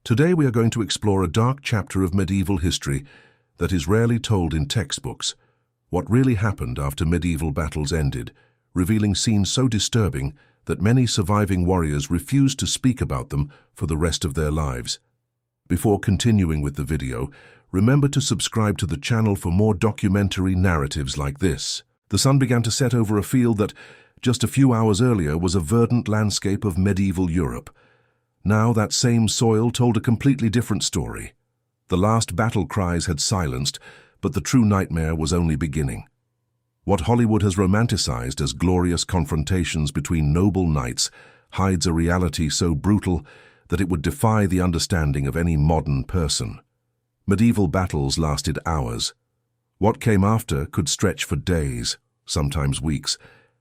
Today we are going to explore a dark chapter of medieval history that is rarely told in textbooks. What really happened after medieval battles ended, revealing scenes so disturbing that many surviving warriors refused to speak about them for the rest of their lives. Before continuing with the video, remember to subscribe to the channel for more documentary narratives like this. The sun began to set over a field that, just a few hours earlier, was a verdant landscape of medieval Europe. Now that same soil told a completely different story. The last battle cries had silenced, but the true nightmare was only beginning. What Hollywood has romanticized as glorious confrontations between noble knights hides a reality so brutal that it would defy the understanding of any modern person. Medieval battles lasted hours. What came after could stretch for days, sometimes weeks,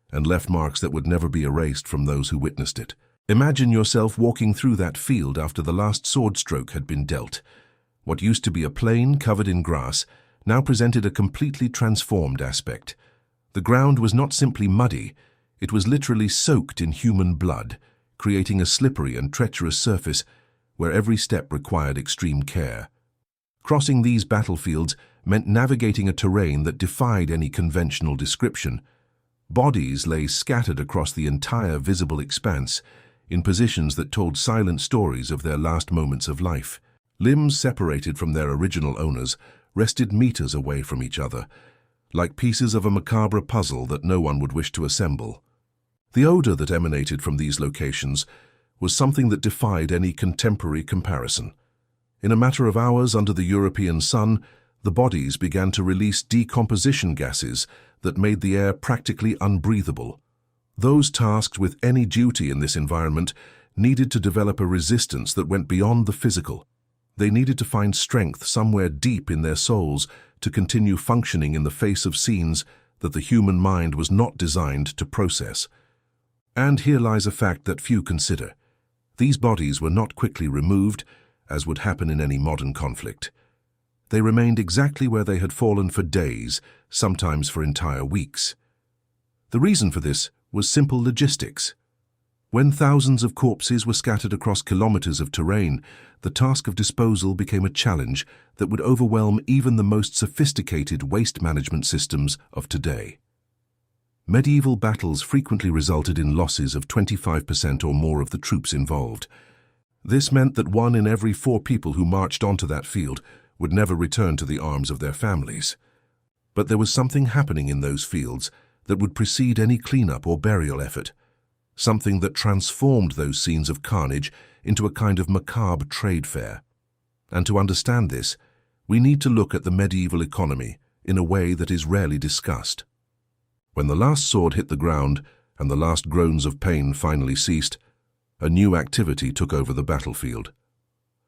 and left marks that would never be erased from those who witnessed it. Imagine yourself walking through that field after the last sword stroke had been dealt. What used to be a plain covered in grass now presented a completely transformed aspect. The ground was not simply muddy, it was literally soaked in human blood, creating a slippery and treacherous surface where every step required extreme care. Crossing these battlefields meant navigating a terrain that defied any conventional description. Bodies lay scattered across the entire visible expanse, in positions that told silent stories of their last moments of life. Limbs separated from their original owners rested meters away from each other, like pieces of a macabre puzzle that no one would wish to assemble. The odor that emanated from these locations was something that defied any contemporary comparison. In a matter of hours under the European sun, the bodies began to release decomposition gases that made the air practically unbreathable. Those tasked with any duty in this environment needed to develop a resistance that went beyond the physical. They needed to find strength somewhere deep in their souls to continue functioning in the face of scenes that the human mind was not designed to process. And here lies a fact that few consider. These bodies were not quickly removed, as would happen in any modern conflict. They remained exactly where they had fallen for days, sometimes for entire weeks. The reason for this was simple logistics. When thousands of corpses were scattered across kilometers of terrain, the task of disposal became a challenge that would overwhelm even the most sophisticated waste management systems of today. Medieval battles frequently resulted in losses of 25% or more of the troops involved. This meant that 1 in every 4 people who marched onto that field would never return to the arms of their families. But there was something happening in those fields that would precede any cleanup or burial effort, something that transformed those scenes of carnage into a kind of macabre trade fair. And to understand this, we need to look at the medieval economy in a way that is rarely discussed. When the last sword hit the ground and the last groans of pain finally ceased, a new activity took over the battlefield.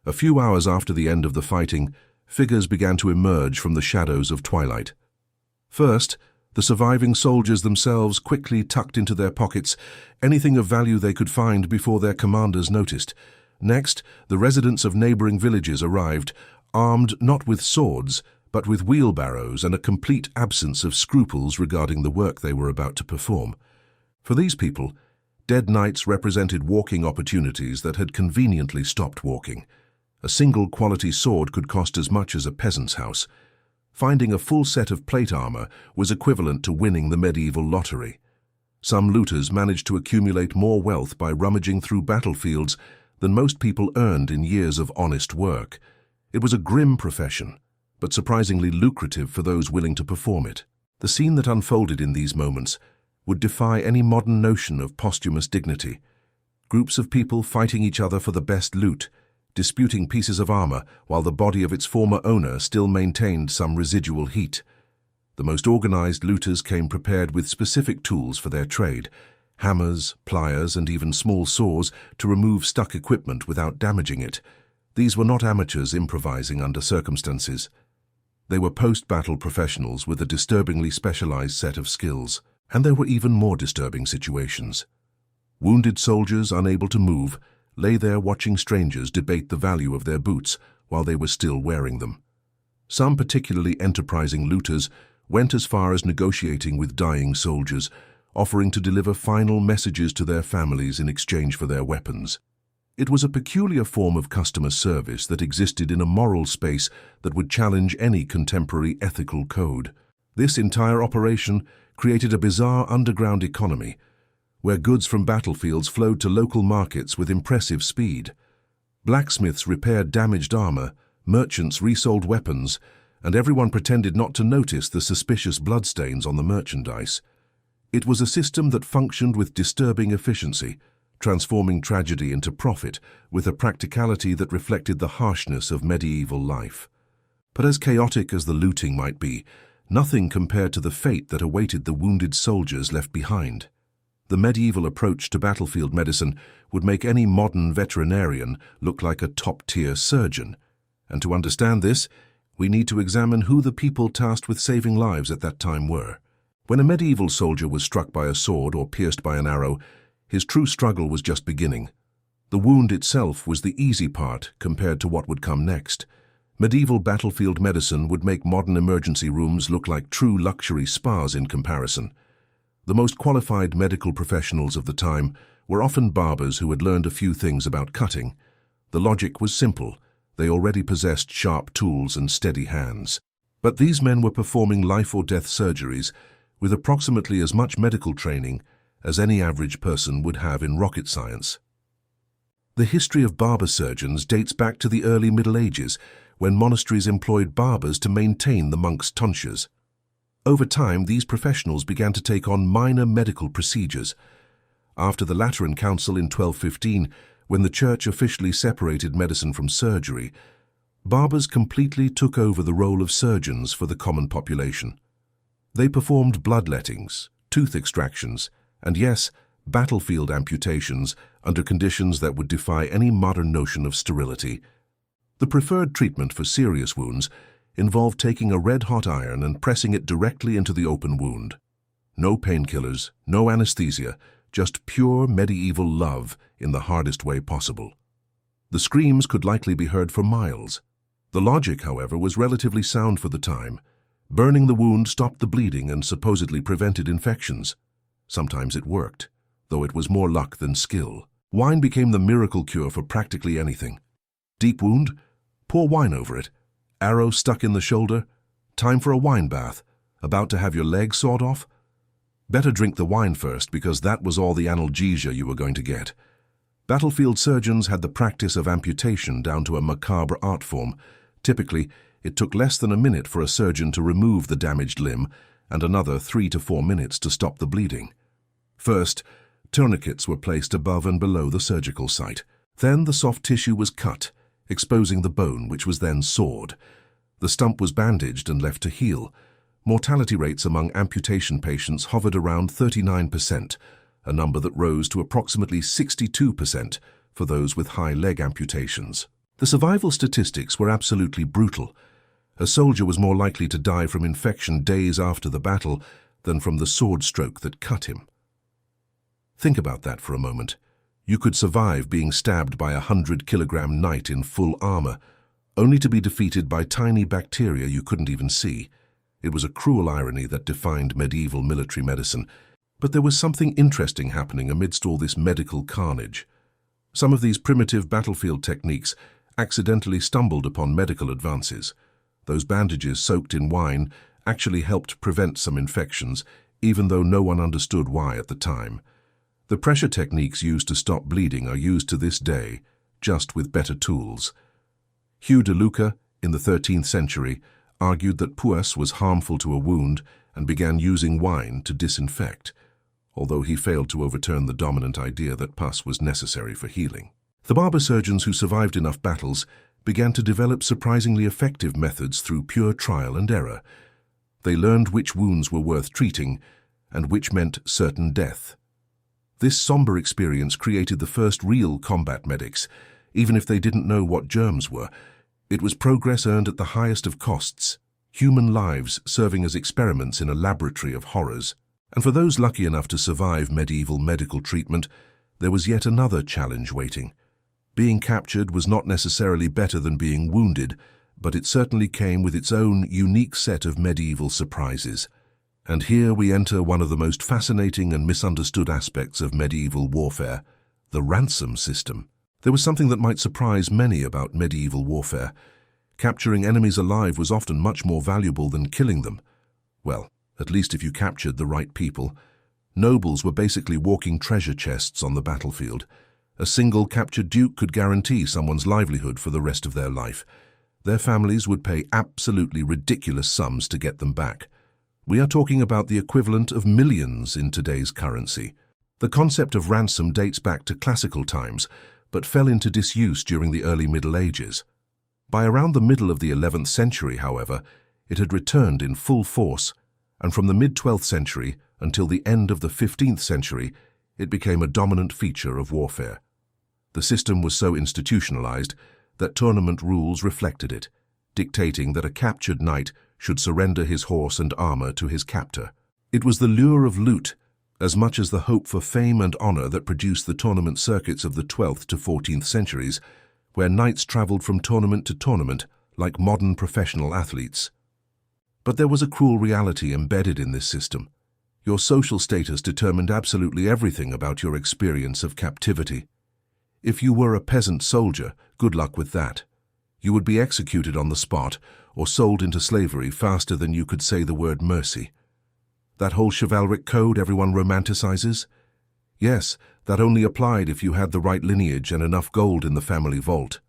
A few hours after the end of the fighting, figures began to emerge from the shadows of twilight. First, the surviving soldiers themselves quickly tucked into their pockets anything of value they could find before their commanders noticed. Next, the residents of neighboring villages arrived, armed not with swords, but with wheelbarrows and a complete absence of scruples regarding the work they were about to perform. For these people, dead knights represented walking opportunities that had conveniently stopped walking. A single quality sword could cost as much as a peasant's house. Finding a full set of plate armor was equivalent to winning the medieval lottery. Some looters managed to accumulate more wealth by rummaging through battlefields than most people earned in years of honest work. It was a grim profession, but surprisingly lucrative for those willing to perform it. The scene that unfolded in these moments would defy any modern notion of posthumous dignity. Groups of people fighting each other for the best loot, disputing pieces of armor while the body of its former owner still maintained some residual heat. The most organized looters came prepared with specific tools for their trade, hammers, pliers, and even small saws to remove stuck equipment without damaging it. These were not amateurs improvising under circumstances. They were post-battle professionals with a disturbingly specialized set of skills. And there were even more disturbing situations. Wounded soldiers, unable to move, lay there watching strangers debate the value of their boots while they were still wearing them. Some particularly enterprising looters went as far as negotiating with dying soldiers, offering to deliver final messages to their families in exchange for their weapons. It was a peculiar form of customer service that existed in a moral space that would challenge any contemporary ethical code. This entire operation created a bizarre underground economy, where goods from battlefields flowed to local markets with impressive speed. Blacksmiths repaired damaged armor, merchants resold weapons, and everyone pretended not to notice the suspicious bloodstains on the merchandise. It was a system that functioned with disturbing efficiency, transforming tragedy into profit with a practicality that reflected the harshness of medieval life. But as chaotic as the looting might be, nothing compared to the fate that awaited the wounded soldiers left behind. The medieval approach to battlefield medicine would make any modern veterinarian look like a top-tier surgeon. And to understand this, we need to examine who the people tasked with saving lives at that time were. When a medieval soldier was struck by a sword or pierced by an arrow, his true struggle was just beginning. The wound itself was the easy part compared to what would come next. Medieval battlefield medicine would make modern emergency rooms look like true luxury spas in comparison. The most qualified medical professionals of the time were often barbers who had learned a few things about cutting. The logic was simple. They already possessed sharp tools and steady hands. But these men were performing life-or-death surgeries with approximately as much medical training as any average person would have in rocket science. The history of barber surgeons dates back to the early Middle Ages, when monasteries employed barbers to maintain the monks' tonsures. Over time, these professionals began to take on minor medical procedures. After the Lateran Council in 1215, when the Church officially separated medicine from surgery, barbers completely took over the role of surgeons for the common population. They performed bloodlettings, tooth extractions, and yes, battlefield amputations under conditions that would defy any modern notion of sterility. The preferred treatment for serious wounds involved taking a red-hot iron and pressing it directly into the open wound. No painkillers, no anesthesia, just pure medieval love in the hardest way possible. The screams could likely be heard for miles. The logic, however, was relatively sound for the time. Burning the wound stopped the bleeding and supposedly prevented infections. Sometimes it worked, though it was more luck than skill. Wine became the miracle cure for practically anything. Deep wound? Pour wine over it. Arrow stuck in the shoulder? Time for a wine bath. About to have your leg sawed off? Better drink the wine first, because that was all the analgesia you were going to get. Battlefield surgeons had the practice of amputation down to a macabre art form. Typically, it took less than a minute for a surgeon to remove the damaged limb and another 3 to 4 minutes to stop the bleeding. First, tourniquets were placed above and below the surgical site. Then the soft tissue was cut, exposing the bone, which was then sawed. The stump was bandaged and left to heal. Mortality rates among amputation patients hovered around 39%, a number that rose to approximately 62% for those with high leg amputations. The survival statistics were absolutely brutal. A soldier was more likely to die from infection days after the battle than from the sword stroke that cut him. Think about that for a moment. You could survive being stabbed by a 100-kilogram knight in full armor, only to be defeated by tiny bacteria you couldn't even see. It was a cruel irony that defined medieval military medicine, but there was something interesting happening amidst all this medical carnage. Some of these primitive battlefield techniques accidentally stumbled upon medical advances. Those bandages soaked in wine actually helped prevent some infections, even though no one understood why at the time. The pressure techniques used to stop bleeding are used to this day, just with better tools. Hugh de Luca, in the 13th century, argued that pus was harmful to a wound and began using wine to disinfect, although he failed to overturn the dominant idea that pus was necessary for healing. The barber surgeons who survived enough battles began to develop surprisingly effective methods through pure trial and error. They learned which wounds were worth treating and which meant certain death. This somber experience created the first real combat medics, even if they didn't know what germs were. It was progress earned at the highest of costs, human lives serving as experiments in a laboratory of horrors. And for those lucky enough to survive medieval medical treatment, there was yet another challenge waiting. Being captured was not necessarily better than being wounded, but it certainly came with its own unique set of medieval surprises. And here we enter one of the most fascinating and misunderstood aspects of medieval warfare, the ransom system. There was something that might surprise many about medieval warfare. Capturing enemies alive was often much more valuable than killing them. Well, at least if you captured the right people. Nobles were basically walking treasure chests on the battlefield. A single captured duke could guarantee someone's livelihood for the rest of their life. Their families would pay absolutely ridiculous sums to get them back. We are talking about the equivalent of millions in today's currency. The concept of ransom dates back to classical times, but fell into disuse during the early Middle Ages. By around the middle of the 11th century, however, it had returned in full force, and from the mid-12th century until the end of the 15th century, it became a dominant feature of warfare. The system was so institutionalized that tournament rules reflected it, dictating that a captured knight should surrender his horse and armor to his captor. It was the lure of loot, as much as the hope for fame and honor, that produced the tournament circuits of the 12th to 14th centuries, where knights traveled from tournament to tournament like modern professional athletes. But there was a cruel reality embedded in this system. Your social status determined absolutely everything about your experience of captivity. If you were a peasant soldier, good luck with that. You would be executed on the spot or sold into slavery faster than you could say the word mercy. That whole chivalric code everyone romanticizes? Yes, that only applied if you had the right lineage and enough gold in the family vault.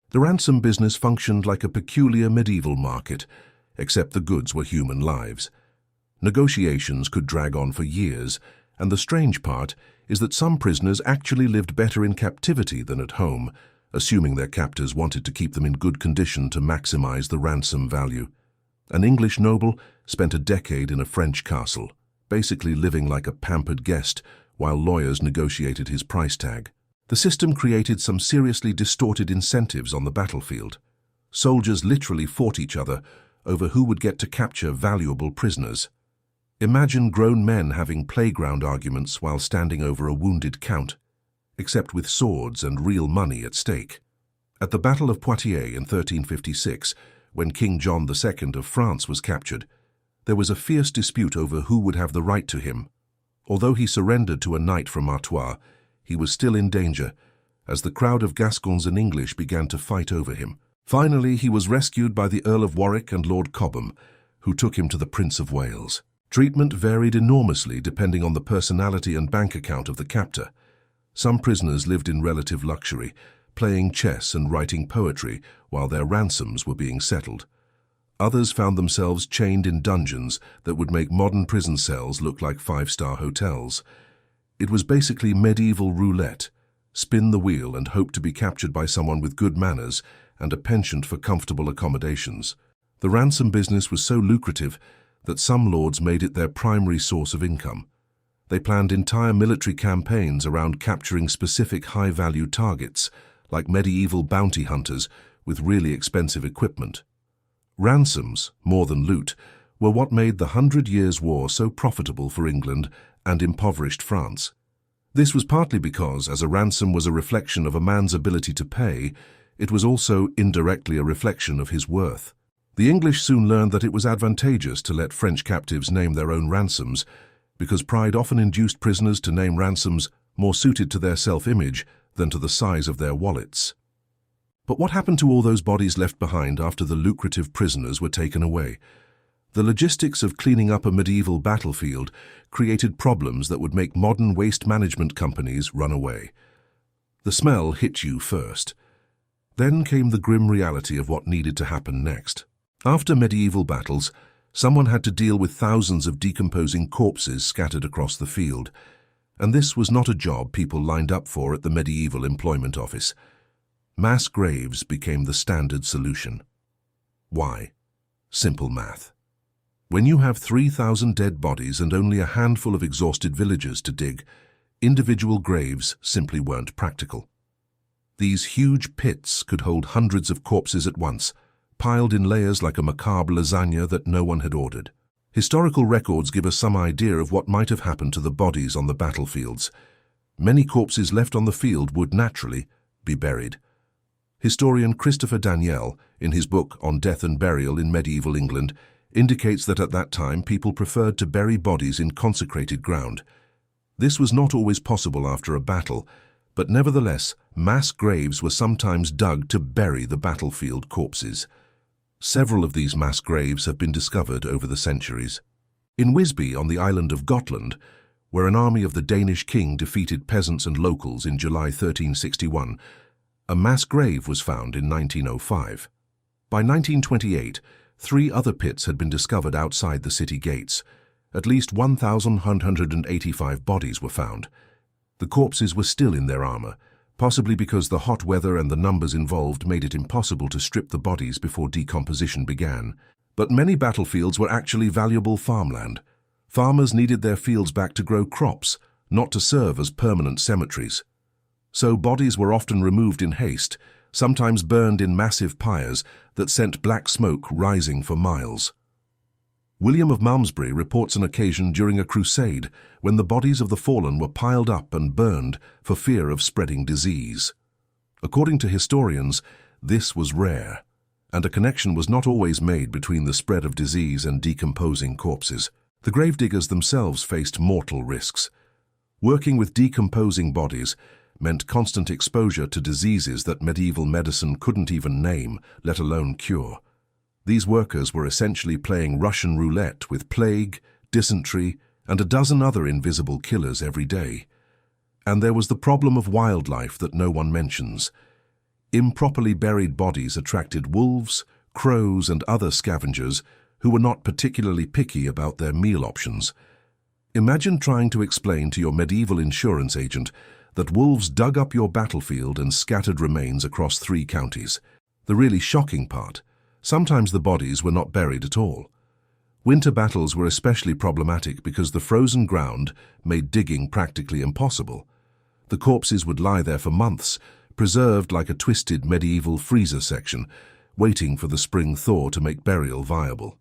The ransom business functioned like a peculiar medieval market, except the goods were human lives. Negotiations could drag on for years, and the strange part is that some prisoners actually lived better in captivity than at home, assuming their captors wanted to keep them in good condition to maximize the ransom value. An English noble spent a decade in a French castle, basically living like a pampered guest while lawyers negotiated his price tag. The system created some seriously distorted incentives on the battlefield. Soldiers literally fought each other over who would get to capture valuable prisoners. Imagine grown men having playground arguments while standing over a wounded count, except with swords and real money at stake. At the Battle of Poitiers in 1356, when King John II of France was captured, there was a fierce dispute over who would have the right to him. Although he surrendered to a knight from Artois, he was still in danger, as the crowd of Gascons and English began to fight over him. Finally, he was rescued by the Earl of Warwick and Lord Cobham, who took him to the Prince of Wales. Treatment varied enormously depending on the personality and bank account of the captor. Some prisoners lived in relative luxury, playing chess and writing poetry while their ransoms were being settled. Others found themselves chained in dungeons that would make modern prison cells look like five-star hotels. It was basically medieval roulette. Spin the wheel and hope to be captured by someone with good manners and a penchant for comfortable accommodations. The ransom business was so lucrative that some lords made it their primary source of income. They planned entire military campaigns around capturing specific high-value targets, like medieval bounty hunters with really expensive equipment. Ransoms, more than loot, were what made the 100 Years' War so profitable for England and impoverished France. This was partly because, as a ransom was a reflection of a man's ability to pay, it was also indirectly a reflection of his worth. The English soon learned that it was advantageous to let French captives name their own ransoms, because pride often induced prisoners to name ransoms more suited to their self-image than to the size of their wallets. But what happened to all those bodies left behind after the lucrative prisoners were taken away? The logistics of cleaning up a medieval battlefield created problems that would make modern waste management companies run away. The smell hit you first. Then came the grim reality of what needed to happen next. After medieval battles, someone had to deal with thousands of decomposing corpses scattered across the field. And this was not a job people lined up for at the medieval employment office. Mass graves became the standard solution. Why? Simple math. When you have 3,000 dead bodies and only a handful of exhausted villagers to dig, individual graves simply weren't practical. These huge pits could hold hundreds of corpses at once, piled in layers like a macabre lasagna that no one had ordered. Historical records give us some idea of what might have happened to the bodies on the battlefields. Many corpses left on the field would naturally be buried. Historian Christopher Daniel, in his book On Death and Burial in Medieval England, indicates that at that time people preferred to bury bodies in consecrated ground. This was not always possible after a battle, But nevertheless, mass graves were sometimes dug to bury the battlefield corpses. Several of these mass graves have been discovered over the centuries. In Wisby, on the island of Gotland, where an army of the Danish king defeated peasants and locals in July 1361, a mass grave was found in 1905. By 1928, 3 other pits had been discovered outside the city gates. At least 1,185 bodies were found. The corpses were still in their armor, possibly because the hot weather and the numbers involved made it impossible to strip the bodies before decomposition began. But many battlefields were actually valuable farmland. Farmers needed their fields back to grow crops, not to serve as permanent cemeteries. So bodies were often removed in haste, sometimes burned in massive pyres that sent black smoke rising for miles. William of Malmesbury reports an occasion during a crusade when the bodies of the fallen were piled up and burned for fear of spreading disease. According to historians, this was rare, and a connection was not always made between the spread of disease and decomposing corpses. The gravediggers themselves faced mortal risks. Working with decomposing bodies meant constant exposure to diseases that medieval medicine couldn't even name, let alone cure. These workers were essentially playing Russian roulette with plague, dysentery, and a dozen other invisible killers every day. And there was the problem of wildlife that no one mentions. Improperly buried bodies attracted wolves, crows, and other scavengers who were not particularly picky about their meal options. Imagine trying to explain to your medieval insurance agent that wolves dug up your battlefield and scattered remains across 3 counties. The really shocking part: sometimes the bodies were not buried at all. Winter battles were especially problematic because the frozen ground made digging practically impossible. The corpses would lie there for months, preserved like a twisted medieval freezer section, waiting for the spring thaw to make burial viable.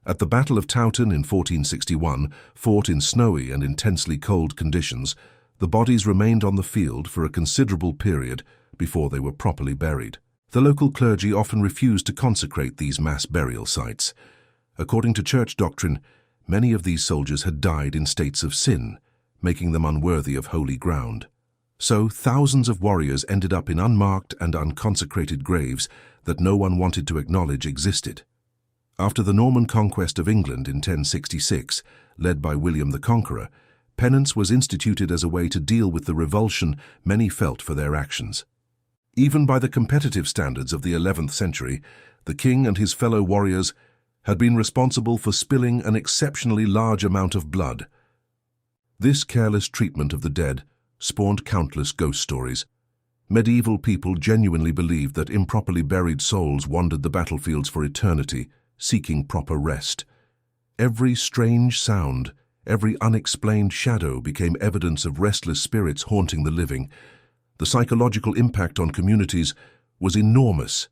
At the Battle of Towton in 1461, fought in snowy and intensely cold conditions, the bodies remained on the field for a considerable period before they were properly buried. The local clergy often refused to consecrate these mass burial sites. According to church doctrine, many of these soldiers had died in states of sin, making them unworthy of holy ground. So thousands of warriors ended up in unmarked and unconsecrated graves that no one wanted to acknowledge existed. After the Norman conquest of England in 1066, led by William the Conqueror, penance was instituted as a way to deal with the revulsion many felt for their actions. Even by the competitive standards of the 11th century, the king and his fellow warriors had been responsible for spilling an exceptionally large amount of blood. This careless treatment of the dead spawned countless ghost stories. Medieval people genuinely believed that improperly buried souls wandered the battlefields for eternity, seeking proper rest. Every strange sound, every unexplained shadow became evidence of restless spirits haunting the living. The psychological impact on communities was enormous.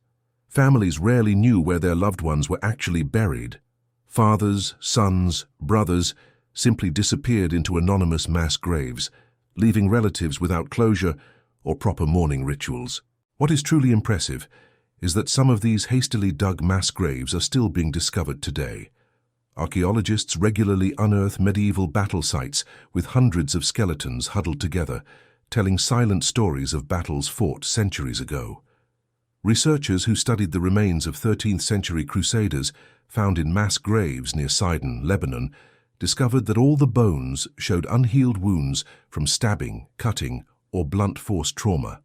Families rarely knew where their loved ones were actually buried. Fathers, sons, brothers simply disappeared into anonymous mass graves, leaving relatives without closure or proper mourning rituals. What is truly impressive is that some of these hastily dug mass graves are still being discovered today. Archaeologists regularly unearth medieval battle sites with hundreds of skeletons huddled together, telling silent stories of battles fought centuries ago. Researchers who studied the remains of 13th-century crusaders found in mass graves near Sidon, Lebanon, discovered that all the bones showed unhealed wounds from stabbing, cutting, or blunt force trauma.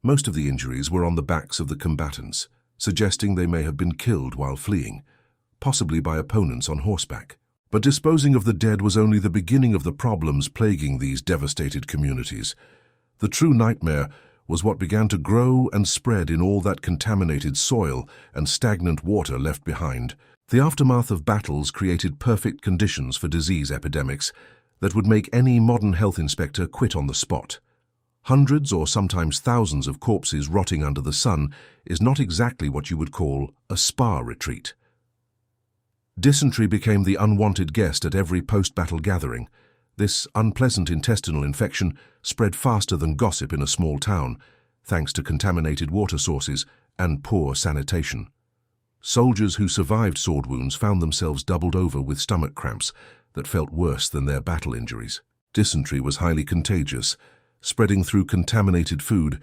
Most of the injuries were on the backs of the combatants, suggesting they may have been killed while fleeing, possibly by opponents on horseback. But disposing of the dead was only the beginning of the problems plaguing these devastated communities. The true nightmare was what began to grow and spread in all that contaminated soil and stagnant water left behind. The aftermath of battles created perfect conditions for disease epidemics that would make any modern health inspector quit on the spot. Hundreds or sometimes thousands of corpses rotting under the sun is not exactly what you would call a spa retreat. Dysentery became the unwanted guest at every post-battle gathering. This unpleasant intestinal infection spread faster than gossip in a small town, thanks to contaminated water sources and poor sanitation. Soldiers who survived sword wounds found themselves doubled over with stomach cramps that felt worse than their battle injuries. Dysentery was highly contagious, spreading through contaminated food,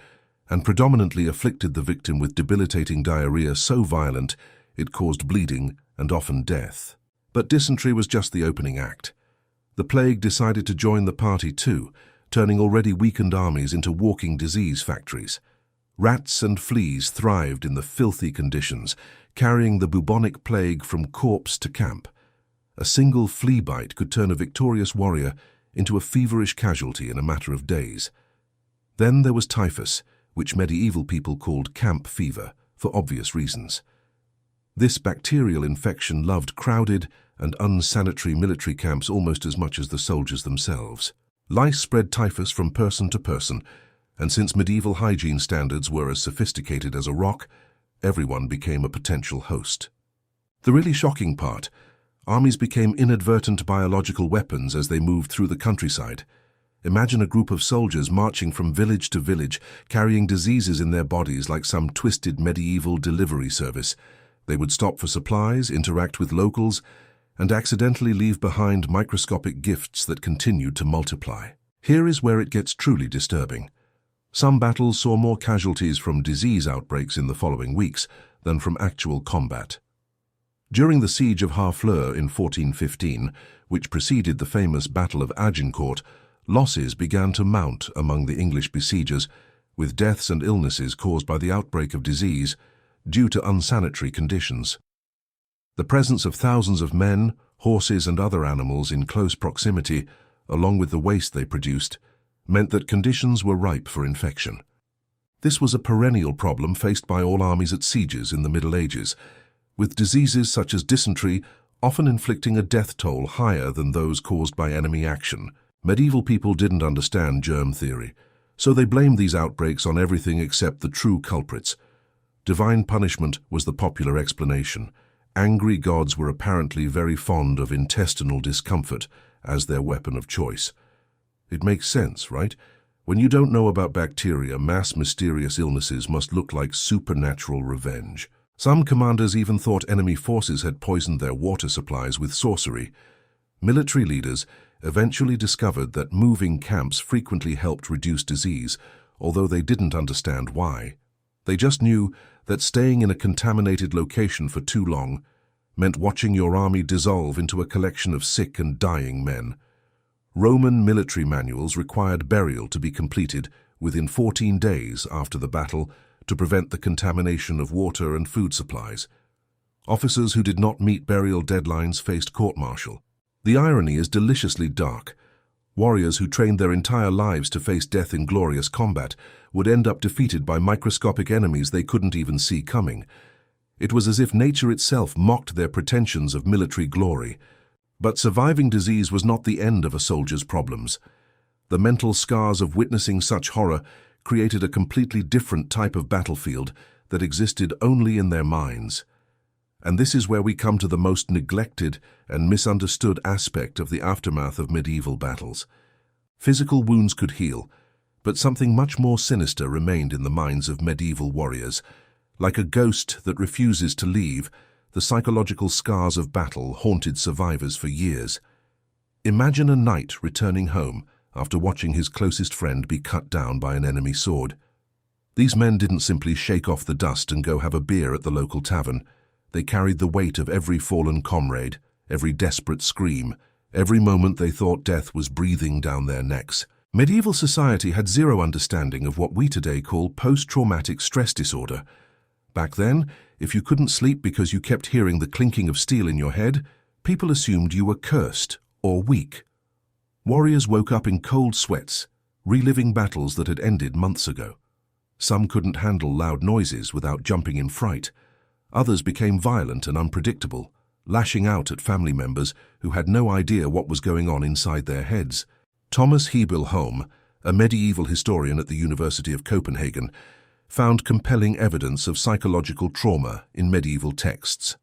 and predominantly afflicted the victim with debilitating diarrhea so violent it caused bleeding and often death. But dysentery was just the opening act. The plague decided to join the party too, turning already weakened armies into walking disease factories. Rats and fleas thrived in the filthy conditions, carrying the bubonic plague from corpse to camp. A single flea bite could turn a victorious warrior into a feverish casualty in a matter of days. Then there was typhus, which medieval people called camp fever, for obvious reasons. This bacterial infection loved crowded and unsanitary military camps almost as much as the soldiers themselves. Lice spread typhus from person to person, and since medieval hygiene standards were as sophisticated as a rock, everyone became a potential host. The really shocking part: armies became inadvertent biological weapons as they moved through the countryside. Imagine a group of soldiers marching from village to village, carrying diseases in their bodies like some twisted medieval delivery service. They would stop for supplies, interact with locals, and accidentally leave behind microscopic gifts that continued to multiply. Here is where it gets truly disturbing. Some battles saw more casualties from disease outbreaks in the following weeks than from actual combat. During the siege of Harfleur in 1415, which preceded the famous Battle of Agincourt, losses began to mount among the English besiegers, with deaths and illnesses caused by the outbreak of disease due to unsanitary conditions. The presence of thousands of men, horses, and other animals in close proximity, along with the waste they produced, meant that conditions were ripe for infection. This was a perennial problem faced by all armies at sieges in the Middle Ages, with diseases such as dysentery often inflicting a death toll higher than those caused by enemy action. Medieval people didn't understand germ theory, so they blamed these outbreaks on everything except the true culprits. Divine punishment was the popular explanation. Angry gods were apparently very fond of intestinal discomfort as their weapon of choice. It makes sense, right? When you don't know about bacteria, mass mysterious illnesses must look like supernatural revenge. Some commanders even thought enemy forces had poisoned their water supplies with sorcery. Military leaders eventually discovered that moving camps frequently helped reduce disease, although they didn't understand why. They just knew that staying in a contaminated location for too long meant watching your army dissolve into a collection of sick and dying men. Roman military manuals required burial to be completed within 14 days after the battle to prevent the contamination of water and food supplies. Officers who did not meet burial deadlines faced court-martial. The irony is deliciously dark. Warriors who trained their entire lives to face death in glorious combat would end up defeated by microscopic enemies they couldn't even see coming. It was as if nature itself mocked their pretensions of military glory. But surviving disease was not the end of a soldier's problems. The mental scars of witnessing such horror created a completely different type of battlefield that existed only in their minds. And this is where we come to the most neglected and misunderstood aspect of the aftermath of medieval battles. Physical wounds could heal, but something much more sinister remained in the minds of medieval warriors. Like a ghost that refuses to leave, the psychological scars of battle haunted survivors for years. Imagine a knight returning home after watching his closest friend be cut down by an enemy sword. These men didn't simply shake off the dust and go have a beer at the local tavern. They carried the weight of every fallen comrade, every desperate scream, every moment they thought death was breathing down their necks. Medieval society had zero understanding of what we today call post-traumatic stress disorder. Back then, if you couldn't sleep because you kept hearing the clinking of steel in your head, people assumed you were cursed or weak. Warriors woke up in cold sweats, reliving battles that had ended months ago. Some couldn't handle loud noises without jumping in fright. Others became violent and unpredictable, lashing out at family members who had no idea what was going on inside their heads. Thomas Hebel Holm, a medieval historian at the University of Copenhagen, found compelling evidence of psychological trauma in medieval texts.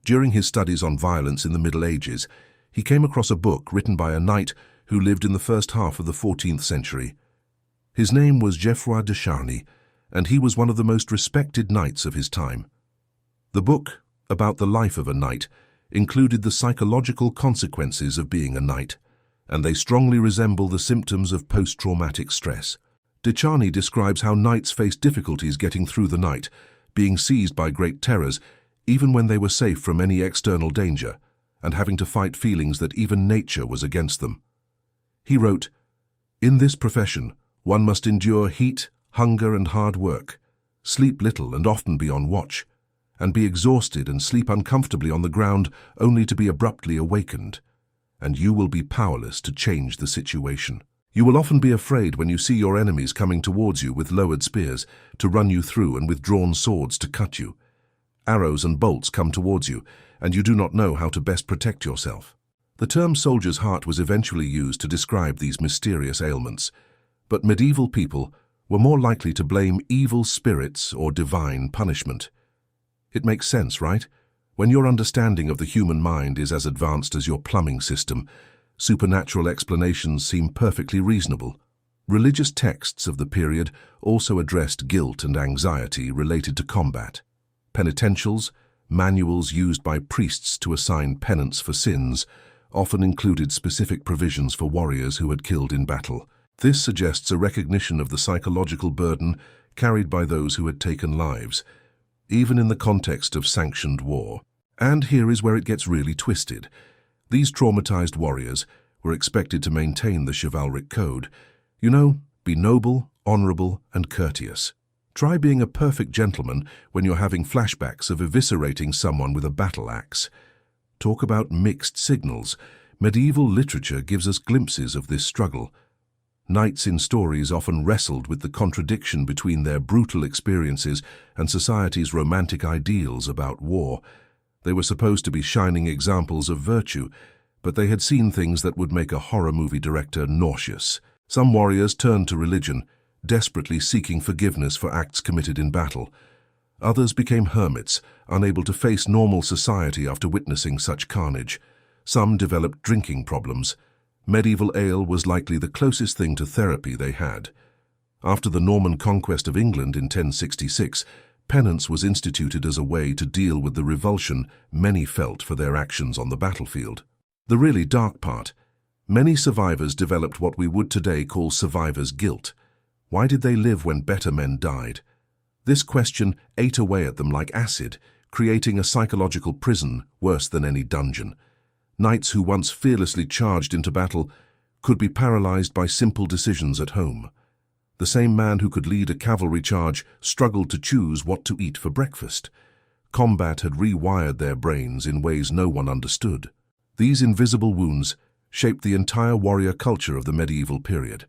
During his studies on violence in the Middle Ages, he came across a book written by a knight who lived in the first half of the 14th century. His name was Geoffroy de Charny, and he was one of the most respected knights of his time. The book, about the life of a knight, included the psychological consequences of being a knight, and they strongly resemble the symptoms of post-traumatic stress. Dechani describes how knights faced difficulties getting through the night, being seized by great terrors, even when they were safe from any external danger, and having to fight feelings that even nature was against them. He wrote, "In this profession, one must endure heat, hunger, and hard work, sleep little and often be on watch, and be exhausted and sleep uncomfortably on the ground only to be abruptly awakened, and you will be powerless to change the situation. You will often be afraid when you see your enemies coming towards you with lowered spears to run you through and with drawn swords to cut you. Arrows and bolts come towards you, and you do not know how to best protect yourself." The term soldier's heart was eventually used to describe these mysterious ailments, but medieval people were more likely to blame evil spirits or divine punishment. It makes sense, right? When your understanding of the human mind is as advanced as your plumbing system, supernatural explanations seem perfectly reasonable. Religious texts of the period also addressed guilt and anxiety related to combat. Penitentials, manuals used by priests to assign penance for sins, often included specific provisions for warriors who had killed in battle. This suggests a recognition of the psychological burden carried by those who had taken lives, even in the context of sanctioned war. And here is where it gets really twisted. These traumatized warriors were expected to maintain the chivalric code. You know, be noble, honorable, and courteous. Try being a perfect gentleman when you're having flashbacks of eviscerating someone with a battle axe. Talk about mixed signals. Medieval literature gives us glimpses of this struggle. Knights in stories often wrestled with the contradiction between their brutal experiences and society's romantic ideals about war. They were supposed to be shining examples of virtue, but they had seen things that would make a horror movie director nauseous. Some warriors turned to religion, desperately seeking forgiveness for acts committed in battle. Others became hermits, unable to face normal society after witnessing such carnage. Some developed drinking problems. Medieval ale was likely the closest thing to therapy they had. After the Norman conquest of England in 1066, penance was instituted as a way to deal with the revulsion many felt for their actions on the battlefield. The really dark part: many survivors developed what we would today call survivor's guilt. Why did they live when better men died? This question ate away at them like acid, creating a psychological prison worse than any dungeon. Knights who once fearlessly charged into battle could be paralyzed by simple decisions at home. The same man who could lead a cavalry charge struggled to choose what to eat for breakfast. Combat had rewired their brains in ways no one understood. These invisible wounds shaped the entire warrior culture of the medieval period.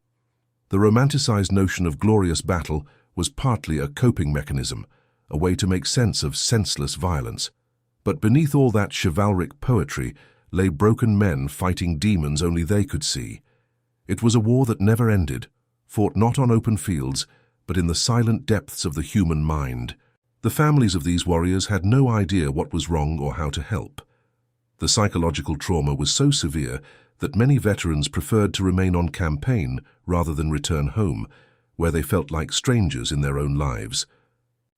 The romanticized notion of glorious battle was partly a coping mechanism, a way to make sense of senseless violence. But beneath all that chivalric poetry lay broken men fighting demons only they could see. It was a war that never ended, fought not on open fields, but in the silent depths of the human mind. The families of these warriors had no idea what was wrong or how to help. The psychological trauma was so severe that many veterans preferred to remain on campaign rather than return home, where they felt like strangers in their own lives.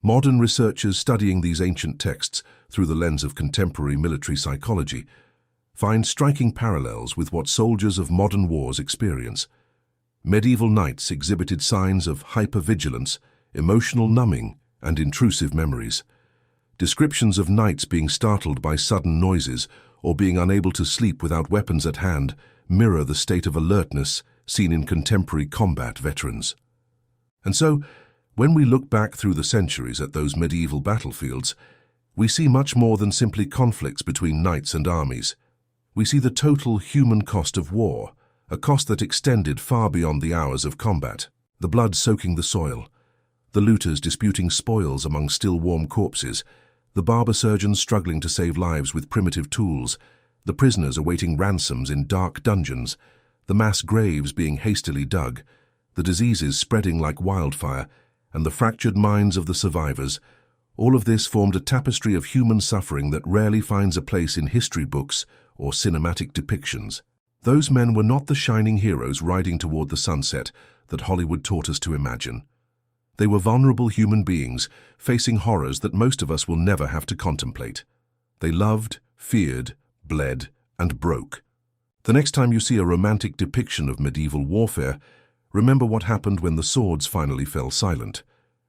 Modern researchers studying these ancient texts through the lens of contemporary military psychology find striking parallels with what soldiers of modern wars experience. Medieval knights exhibited signs of hypervigilance, emotional numbing, and intrusive memories. Descriptions of knights being startled by sudden noises or being unable to sleep without weapons at hand mirror the state of alertness seen in contemporary combat veterans. And so, when we look back through the centuries at those medieval battlefields, we see much more than simply conflicts between knights and armies. We see the total human cost of war, a cost that extended far beyond the hours of combat. The blood soaking the soil, the looters disputing spoils among still warm corpses, the barber surgeons struggling to save lives with primitive tools, the prisoners awaiting ransoms in dark dungeons, the mass graves being hastily dug, the diseases spreading like wildfire, and the fractured minds of the survivors. All of this formed a tapestry of human suffering that rarely finds a place in history books or cinematic depictions. Those men were not the shining heroes riding toward the sunset that Hollywood taught us to imagine. They were vulnerable human beings facing horrors that most of us will never have to contemplate. They loved, feared, bled, and broke. The next time you see a romantic depiction of medieval warfare, remember what happened when the swords finally fell silent.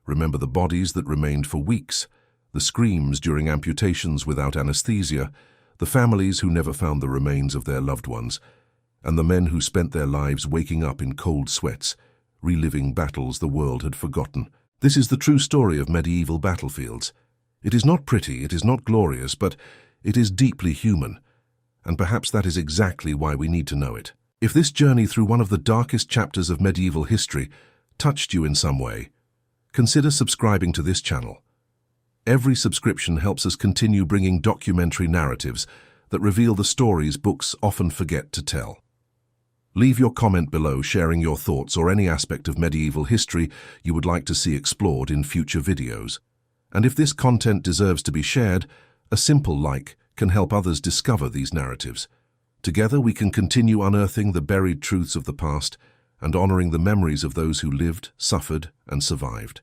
Remember the bodies that remained for weeks, the screams during amputations without anesthesia, the families who never found the remains of their loved ones, and the men who spent their lives waking up in cold sweats, reliving battles the world had forgotten. This is the true story of medieval battlefields. It is not pretty, it is not glorious, but it is deeply human, and perhaps that is exactly why we need to know it. If this journey through one of the darkest chapters of medieval history touched you in some way, consider subscribing to this channel. Every subscription helps us continue bringing documentary narratives that reveal the stories books often forget to tell. Leave your comment below sharing your thoughts or any aspect of medieval history you would like to see explored in future videos. And if this content deserves to be shared, a simple like can help others discover these narratives. Together we can continue unearthing the buried truths of the past and honoring the memories of those who lived, suffered, and survived.